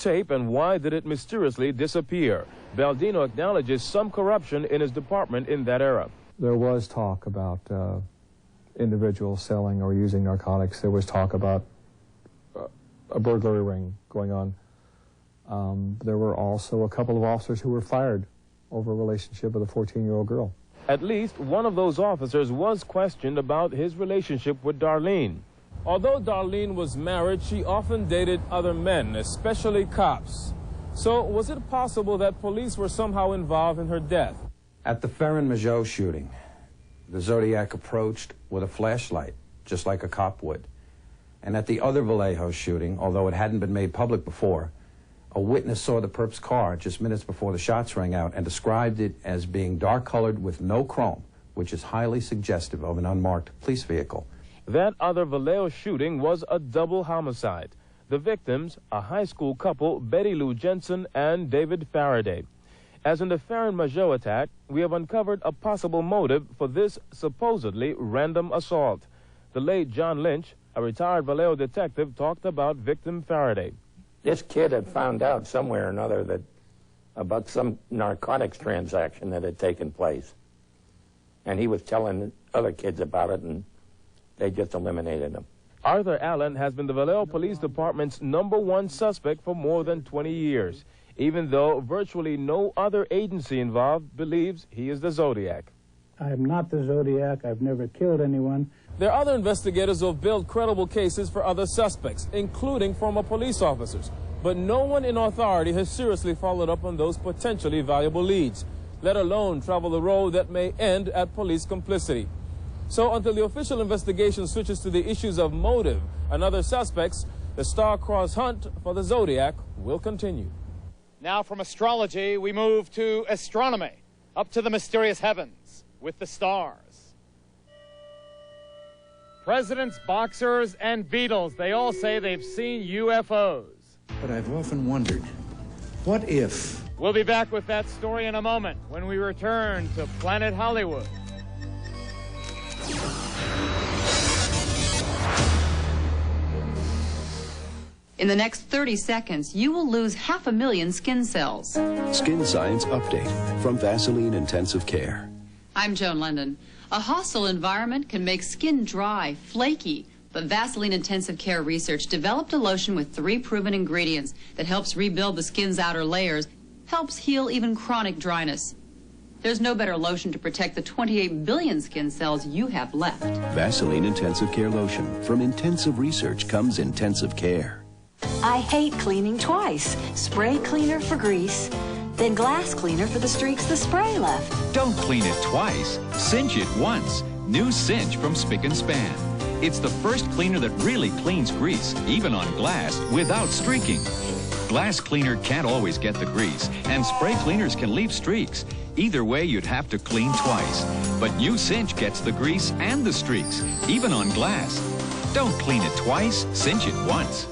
tape and why did it mysteriously disappear? Baldino acknowledges some corruption in his department in that era. There was talk about individuals selling or using narcotics. There was talk about a burglary ring going on. There were also a couple of officers who were fired over a relationship with a 14-year-old girl. At least one of those officers was questioned about his relationship with Darlene. Although Darlene was married, she often dated other men, especially cops. So was it possible that police were somehow involved in her death? At the Ferrin-Mageau shooting, the Zodiac approached with a flashlight, just like a cop would. And at the other Vallejo shooting, although it hadn't been made public before, a witness saw the perp's car just minutes before the shots rang out and described it as being dark-colored with no chrome, which is highly suggestive of an unmarked police vehicle. That other Vallejo shooting was a double homicide. The victims, a high school couple, Betty Lou Jensen and David Faraday. As in the Ferrin-Mageau attack, we have uncovered a possible motive for this supposedly random assault. The late John Lynch, a retired Vallejo detective, talked about victim Faraday. This kid had found out somewhere or another that about some narcotics transaction that had taken place. And he was telling other kids about it, and they just eliminated him. Arthur Allen has been the Vallejo Police Department's #1 suspect for more than 20 years, even though virtually no other agency involved believes he is the Zodiac. I am not the Zodiac. I've never killed anyone. There are other investigators who have built credible cases for other suspects, including former police officers. But no one in authority has seriously followed up on those potentially valuable leads, let alone travel the road that may end at police complicity. So until the official investigation switches to the issues of motive and other suspects, the star-crossed hunt for the Zodiac will continue. Now from astrology, we move to astronomy, up to the mysterious heavens with the stars. Presidents, boxers, and Beatles, they all say they've seen UFOs. But I've often wondered, what if? We'll be back with that story in a moment when we return to Planet Hollywood. In the next 30 seconds, you will lose 500,000 skin cells. Skin Science Update from Vaseline Intensive Care. I'm Joan London. A hostile environment can make skin dry, flaky, but Vaseline Intensive Care Research developed a lotion with 3 proven ingredients that helps rebuild the skin's outer layers, helps heal even chronic dryness. There's no better lotion to protect the 28 billion skin cells you have left. Vaseline Intensive Care Lotion. From intensive research comes intensive care. I hate cleaning twice. Spray cleaner for grease, then glass cleaner for the streaks the spray left. Don't clean it twice. Cinch it once. New Cinch from Spick & Span. It's the first cleaner that really cleans grease, even on glass, without streaking. Glass cleaner can't always get the grease, and spray cleaners can leave streaks. Either way, you'd have to clean twice. But New Cinch gets the grease and the streaks, even on glass. Don't clean it twice, cinch it once.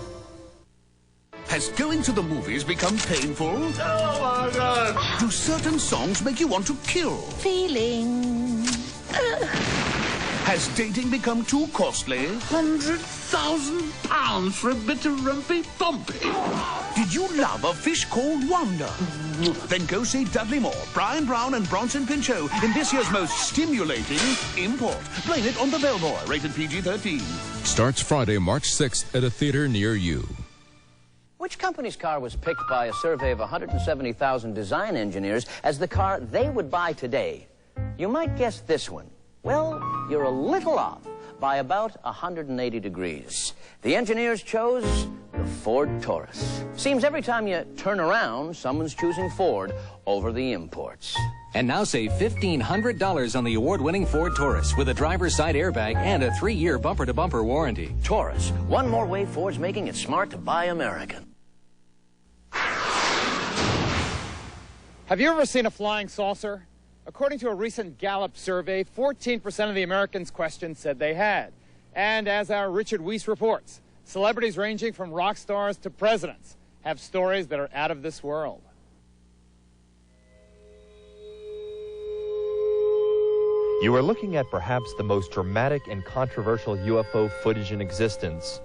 Has going to the movies become painful? Oh, my God! Do certain songs make you want to kill? Feeling. Has dating become too costly? £100,000 for a bit of rumpy bumpy. Did you love a fish called Wanda? Then go see Dudley Moore, Brian Brown and Bronson Pinchot in this year's most stimulating import. Blame it on the Bellboy, rated PG-13. Starts Friday, March 6th at a theater near you. Which company's car was picked by a survey of 170,000 design engineers as the car they would buy today? You might guess this one. Well, you're a little off by about 180 degrees. The engineers chose the Ford Taurus. Seems every time you turn around, someone's choosing Ford over the imports. And now save $1,500 on the award-winning Ford Taurus with a driver's side airbag and a 3-year bumper-to-bumper warranty. Taurus, one more way Ford's making it smart to buy American. Have you ever seen a flying saucer? According to a recent Gallup survey, 14% of the Americans questioned said they had. And as our Richard Wiese reports, celebrities ranging from rock stars to presidents have stories that are out of this world. You are looking at perhaps the most dramatic and controversial UFO footage in existence.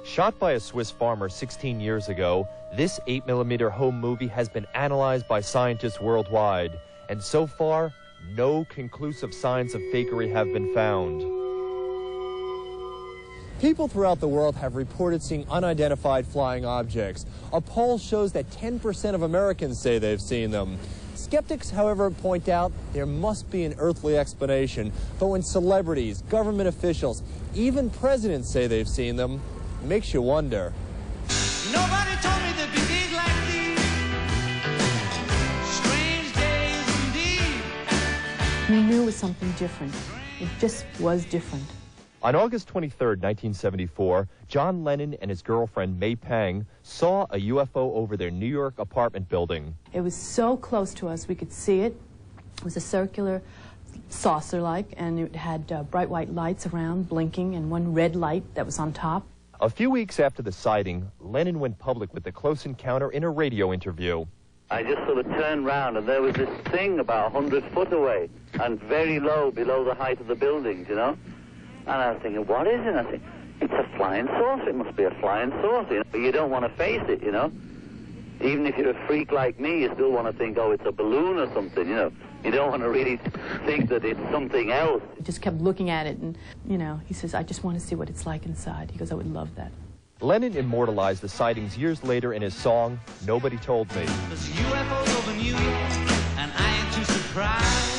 Shot by a Swiss farmer 16 years ago, This 8mm home movie has been analyzed by scientists worldwide, and so far, no conclusive signs of fakery have been found. People throughout the world have reported seeing unidentified flying objects. A poll shows that 10% of Americans say they've seen them. Skeptics, however, point out there must be an earthly explanation. But when celebrities, government officials, even presidents say they've seen them, it makes you wonder. Nobody told me there'd be days like these. Strange days indeed. We knew it was something different. It just was different. On August 23, 1974, John Lennon and his girlfriend, May Pang, saw a UFO over their New York apartment building. It was so close to us, we could see it. It was a circular saucer-like, and it had bright white lights around, blinking, and one red light that was on top. A few weeks after the sighting, Lennon went public with the close encounter in a radio interview. I just sort of turned round, and there was this thing about 100 foot away, and very low, below the height of the buildings, you know? And I was thinking, what is it? I think, it's a flying saucer. It must be a flying saucer. You know? But you don't want to face it, you know? Even if you're a freak like me, you still want to think, oh, it's a balloon or something, you know? You don't want to really think that it's something else. I just kept looking at it, and, you know, he says, I just want to see what it's like inside. He goes, I would love that. Lennon immortalized the sightings years later in his song, Nobody Told Me. There's UFOs over New York, and I ain't too surprised.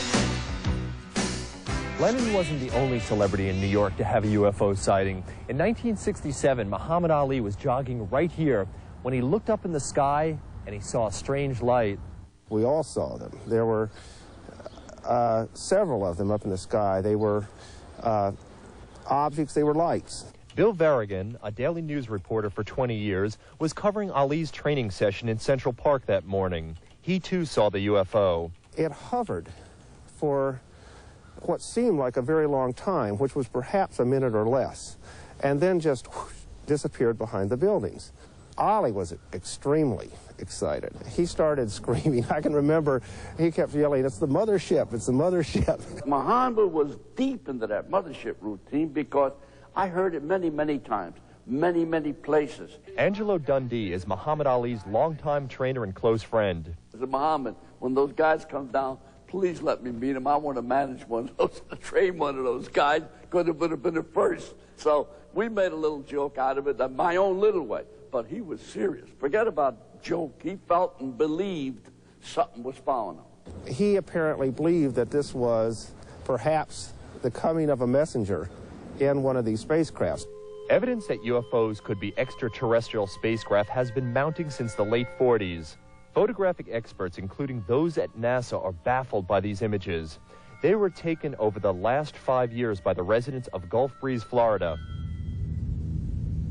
Lennon wasn't the only celebrity in New York to have a UFO sighting. In 1967, Muhammad Ali was jogging right here when he looked up in the sky and he saw a strange light. We all saw them. There were several of them up in the sky. They were objects, they were lights. Bill Varrigan, a Daily News reporter for 20 years, was covering Ali's training session in Central Park that morning. He too saw the UFO. It hovered for what seemed like a very long time, which was perhaps a minute or less, and then just whoosh, disappeared behind the buildings. Ali was extremely excited. He started screaming. I can remember he kept yelling, it's the mothership, it's the mothership. Muhammad was deep into that mothership routine because I heard it many, many times, many, many places. Angelo Dundee is Muhammad Ali's longtime trainer and close friend. I said, Muhammad, when those guys come down, please let me meet him. I want to manage one of those, train one of those guys. Could have been the first. So we made a little joke out of it, my own little way. But he was serious. Forget about joke. He felt and believed something was following him. He apparently believed that this was perhaps the coming of a messenger in one of these spacecrafts. Evidence that UFOs could be extraterrestrial spacecraft has been mounting since the late 40s. Photographic experts, including those at NASA, are baffled by these images. They were taken over the last 5 years by the residents of Gulf Breeze, Florida.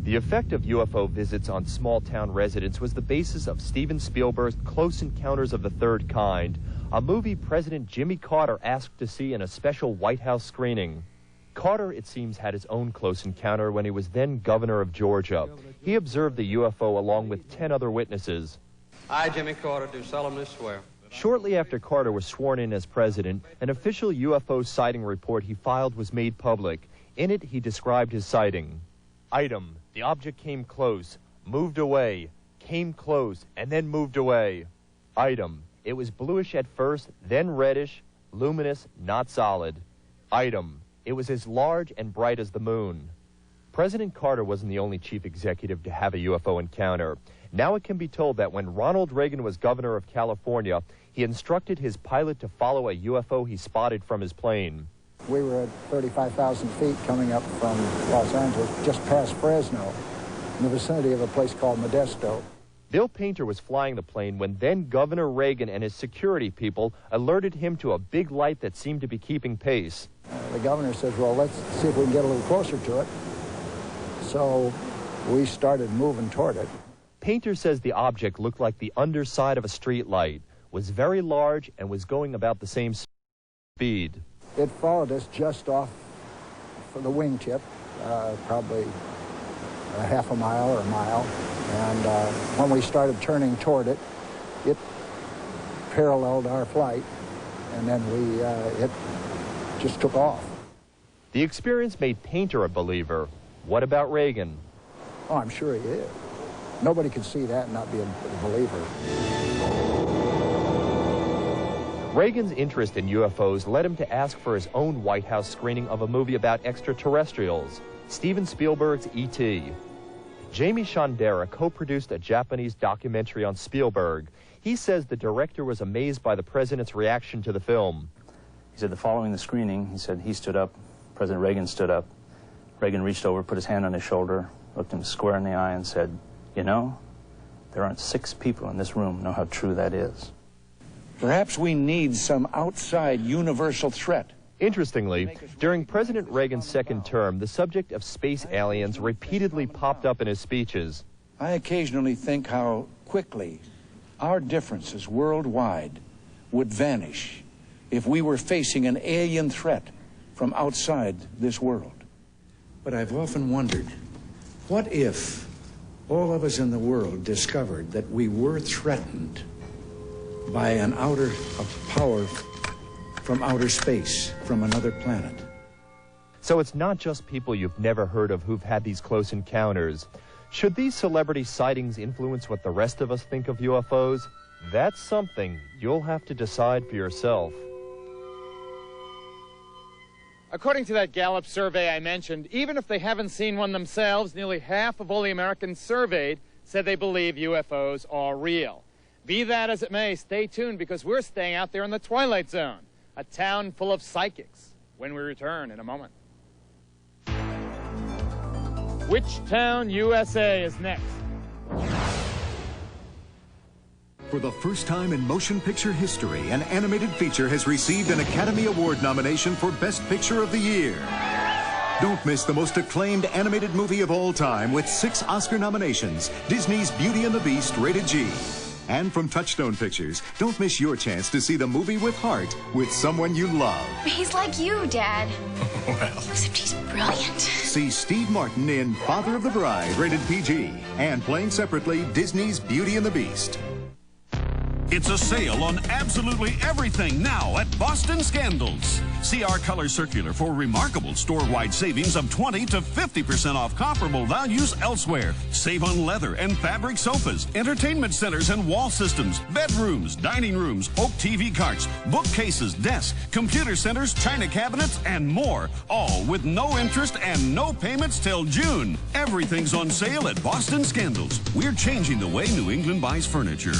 The effect of UFO visits on small-town residents was the basis of Steven Spielberg's Close Encounters of the Third Kind, a movie President Jimmy Carter asked to see in a special White House screening. Carter, it seems, had his own close encounter when he was then governor of Georgia. He observed the UFO along with 10 other witnesses. I, Jimmy Carter, do solemnly swear. Shortly after Carter was sworn in as president, an official UFO sighting report he filed was made public. In it, he described his sighting. Item: the object came close, moved away, came close, and then moved away. Item: it was bluish at first, then reddish, luminous, not solid. Item: it was as large and bright as the moon. President Carter wasn't the only chief executive to have a UFO encounter. Now it can be told that when Ronald Reagan was governor of California, he instructed his pilot to follow a UFO he spotted from his plane. We were at 35,000 feet coming up from Los Angeles, just past Fresno, in the vicinity of a place called Modesto. Bill Painter was flying the plane when then Governor Reagan and his security people alerted him to a big light that seemed to be keeping pace. The governor says, well, let's see if we can get a little closer to it. So we started moving toward it. Painter says the object looked like the underside of a street light, was very large, and was going about the same speed. It followed us just off for the wingtip, probably a half a mile or a mile. And when we started turning toward it, it paralleled our flight, and then it just took off. The experience made Painter a believer. What about Reagan? Oh, I'm sure he is. Nobody could see that and not be a believer. Reagan's interest in UFOs led him to ask for his own White House screening of a movie about extraterrestrials, Steven Spielberg's E.T. Jamie Shandera co-produced a Japanese documentary on Spielberg. He says the director was amazed by the president's reaction to the film. He said that following the screening, he said he stood up, President Reagan stood up. Reagan reached over, put his hand on his shoulder, looked him square in the eye and said, "You know, there aren't 6 people in this room who know how true that is." Perhaps we need some outside universal threat. Interestingly, during President Reagan's second term, the subject of space aliens repeatedly popped up in his speeches. I occasionally think how quickly our differences worldwide would vanish if we were facing an alien threat from outside this world. But I've often wondered, what if all of us in the world discovered that we were threatened by a power from outer space, from another planet? So it's not just people you've never heard of who've had these close encounters. Should these celebrity sightings influence what the rest of us think of UFOs? That's something you'll have to decide for yourself. According to that Gallup survey I mentioned, even if they haven't seen one themselves, nearly half of all the Americans surveyed said they believe UFOs are real. Be that as it may, stay tuned because we're staying out there in the Twilight Zone, a town full of psychics, when we return in a moment. Which town, USA, is next? For the first time in motion picture history, an animated feature has received an Academy Award nomination for Best Picture of the Year. Don't miss the most acclaimed animated movie of all time with 6 Oscar nominations, Disney's Beauty and the Beast, rated G. And from Touchstone Pictures, don't miss your chance to see the movie with heart with someone you love. He's like you, Dad. Well, except he's brilliant. See Steve Martin in Father of the Bride, rated PG, and playing separately, Disney's Beauty and the Beast. It's a sale on absolutely everything now at Boston Scandals. See our color circular for remarkable store-wide savings of 20 to 50% off comparable values elsewhere. Save on leather and fabric sofas, entertainment centers and wall systems, bedrooms, dining rooms, oak TV carts, bookcases, desks, computer centers, china cabinets, and more. All with no interest and no payments till June. Everything's on sale at Boston Scandals. We're changing the way New England buys furniture.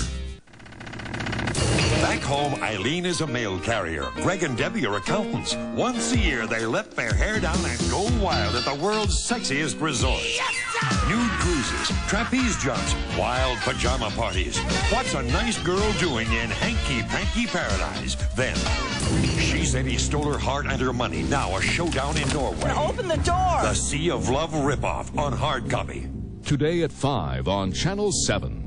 Back home, Eileen is a mail carrier. Greg and Debbie are accountants. Once a year, they let their hair down and go wild at the world's sexiest resorts. Nude cruises, trapeze jumps, wild pajama parties. What's a nice girl doing in hanky-panky paradise? Then, she said he stole her heart and her money. Now a showdown in Norway. Now open the door! The Sea of Love ripoff on hard copy. Today at 5 on Channel 7.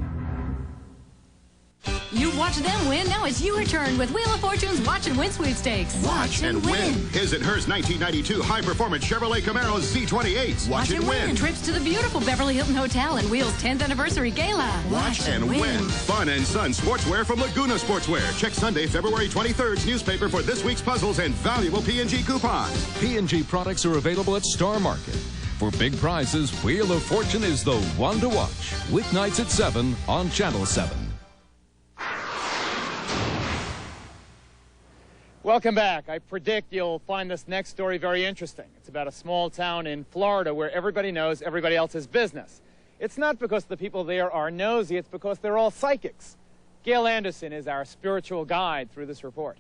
You watch them win. Now it's your turn with Wheel of Fortune's Watch and Win sweepstakes. Watch and win. His and hers 1992 high-performance Chevrolet Camaro Z28s. Watch and win. Trips to the beautiful Beverly Hilton Hotel and Wheel's 10th anniversary gala. Watch and win. Fun and Son sportswear from Laguna Sportswear. Check Sunday, February 23rd's newspaper for this week's puzzles and valuable P&G coupons. P&G products are available at Star Market. For big prizes, Wheel of Fortune is the one to watch. Weeknights at 7 on Channel 7. Welcome back. I predict you'll find this next story very interesting. It's about a small town in Florida where everybody knows everybody else's business. It's not because the people there are nosy, it's because they're all psychics. Gail Anderson is our spiritual guide through this report.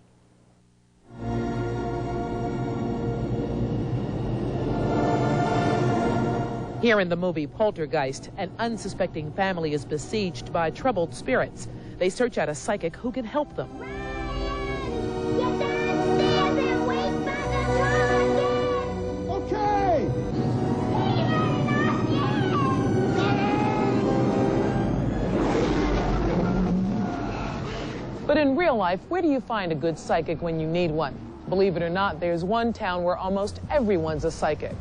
Here in the movie Poltergeist, an unsuspecting family is besieged by troubled spirits. They search out a psychic who can help them. But in real life, where do you find a good psychic when you need one? Believe it or not, there's one town where almost everyone's a psychic.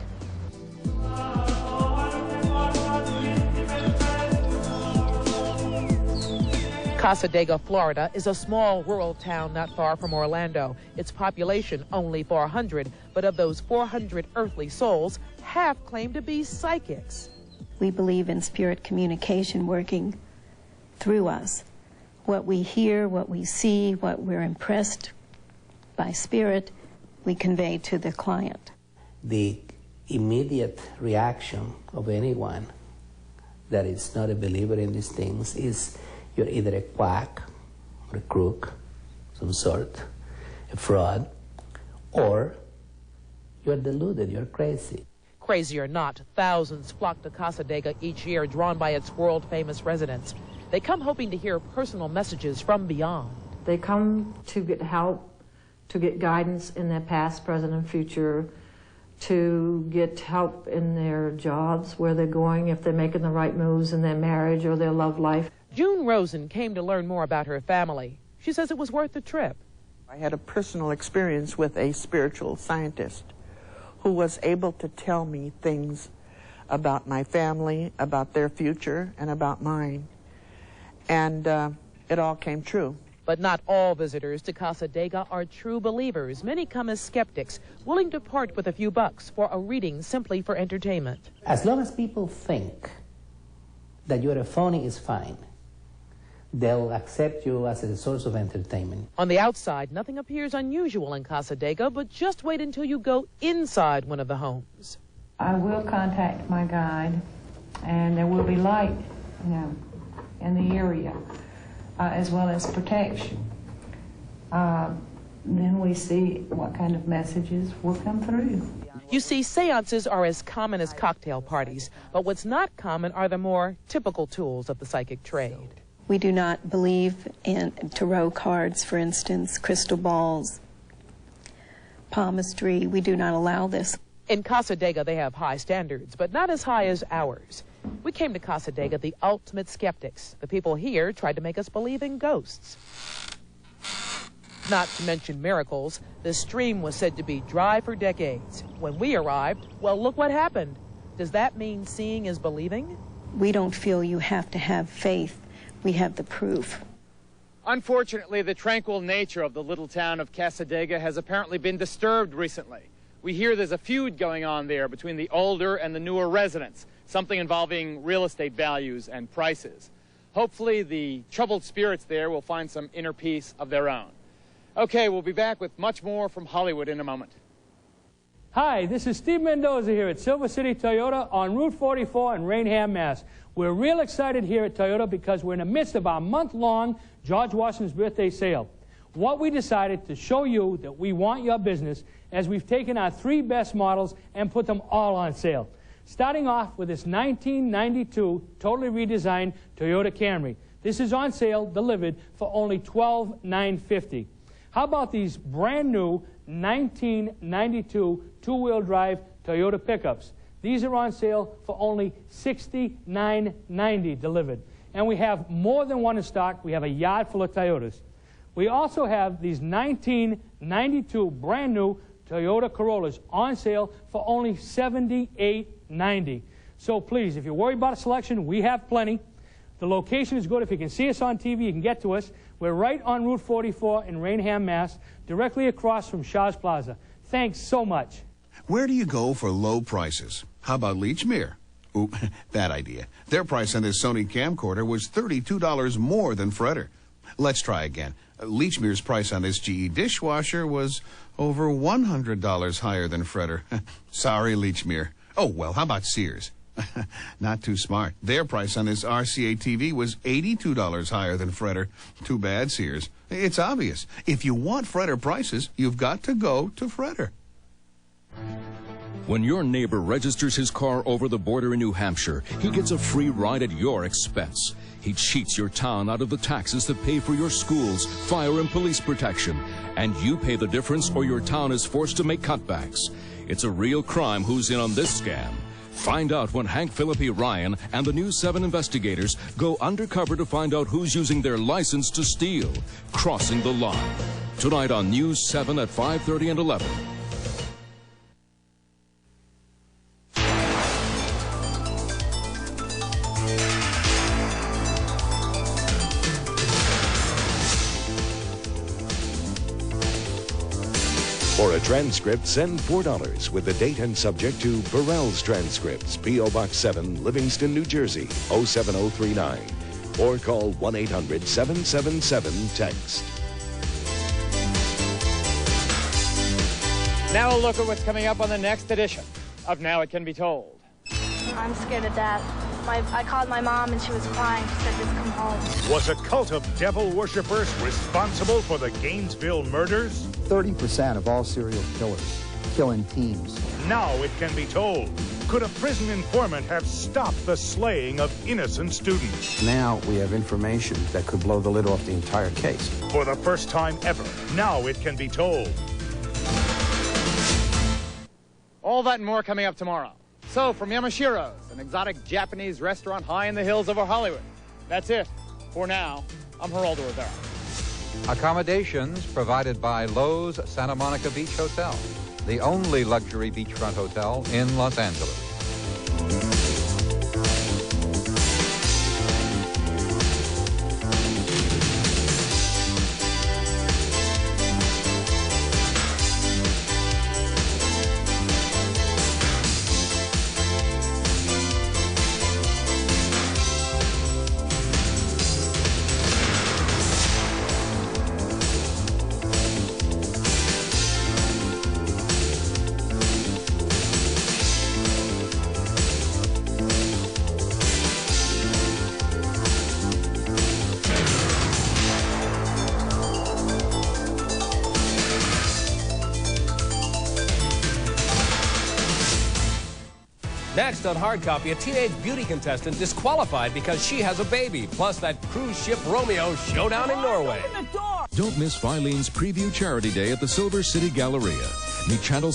Casadega, Florida, is a small rural town not far from Orlando. Its population only 400, but of those 400 earthly souls, half claim to be psychics. We believe in spirit communication working through us. What we hear, what we see, what we're impressed by spirit, we convey to the client. The immediate reaction of anyone that is not a believer in these things is you're either a quack or a crook, some sort, a fraud, or you're deluded, you're crazy. Crazy or not, thousands flock to Cassadaga each year, drawn by its world-famous residents. They come hoping to hear personal messages from beyond. They come to get help, to get guidance in their past, present, and future, to get help in their jobs, where they're going, if they're making the right moves in their marriage or their love life. June Rosen came to learn more about her family. She says it was worth the trip. I had a personal experience with a spiritual scientist who was able to tell me things about my family, about their future, and about mine. And it all came true. But not all visitors to Cassadaga are true believers. Many come as skeptics, willing to part with a few bucks for a reading simply for entertainment. As long as people think that you're a phony is fine, they'll accept you as a source of entertainment. On the outside, nothing appears unusual in Cassadaga, but just wait until you go inside one of the homes. I will contact my guide, and there will be light, in the area, as well as protection. Then we see what kind of messages will come through. You see, seances are as common as cocktail parties, but what's not common are the more typical tools of the psychic trade. We do not believe in tarot cards, for instance, crystal balls, palmistry. We do not allow this. In Cassadaga, they have high standards, but not as high as ours. We came to Cassadaga the ultimate skeptics. The people here tried to make us believe in ghosts. Not to mention miracles, the stream was said to be dry for decades. When we arrived, well, look what happened. Does that mean seeing is believing? We don't feel you have to have faith. We have the proof. Unfortunately, the tranquil nature of the little town of Cassadaga has apparently been disturbed recently. We hear there's a feud going on there between the older and the newer residents, something involving real estate values and prices. Hopefully, the troubled spirits there will find some inner peace of their own. Okay, we'll be back with much more from Hollywood in a moment. Hi, this is Steve Mendoza here at Silver City Toyota on Route 44 in Rainham, Mass. We're real excited here at Toyota because we're in the midst of our month-long George Washington's birthday sale. What we decided to show you that we want your business as we've taken our 3 best models and put them all on sale. Starting off with this 1992 totally redesigned Toyota Camry. This is on sale, delivered for only $12,950. How about these brand new 1992 two-wheel drive Toyota pickups? These are on sale for only $69,990 delivered. And we have more than one in stock. We have a yard full of Toyotas. We also have these 1992 brand new Toyota Corollas on sale for only $78,990. So please, if you're worried about a selection, we have plenty. The location is good. If you can see us on TV, you can get to us. We're right on Route 44 in Rainham, Mass., directly across from Shaw's Plaza. Thanks so much. Where do you go for low prices? How about Lechmere? Ooh, bad idea. Their price on this Sony camcorder was $32 more than Fredder. Let's try again. Lechmere's price on this GE dishwasher was over $100 higher than Fredder. Sorry, Lechmere. Oh, well, how about Sears? Not too smart. Their price on this RCA TV was $82 higher than Fredder. Too bad, Sears. It's obvious. If you want Fredder prices, you've got to go to Fredder. When your neighbor registers his car over the border in New Hampshire, he gets a free ride at your expense. He cheats your town out of the taxes that pay for your schools, fire and police protection, and you pay the difference or your town is forced to make cutbacks. It's a real crime who's in on this scam. Find out when Hank Philippi Ryan and the News 7 investigators go undercover to find out who's using their license to steal, crossing the line. Tonight on News 7 at 5:30 and 11. For a transcript, send $4 with the date and subject to Burrell's Transcripts, P.O. Box 7, Livingston, New Jersey, 07039. Or call 1-800-777-TEXT. Now a look at what's coming up on the next edition of Now It Can Be Told. I'm scared of death. I called my mom and she was crying. She said, just come home. Was a cult of devil worshippers responsible for the Gainesville murders? 30% of all serial killers kill in teams. Now it can be told. Could a prison informant have stopped the slaying of innocent students? Now we have information that could blow the lid off the entire case. For the first time ever, now it can be told. All that and more coming up tomorrow. So, from Yamashiro's, an exotic Japanese restaurant high in the hills over Hollywood. That's it. For now, I'm Geraldo Rivera. Accommodations provided by Lowe's Santa Monica Beach Hotel, the only luxury beachfront hotel in Los Angeles. Next on Hard Copy, a teenage beauty contestant disqualified because she has a baby, plus that cruise ship Romeo showdown in Norway. Don't miss Filene's Preview Charity Day at the Silver City Galleria. Meet Channel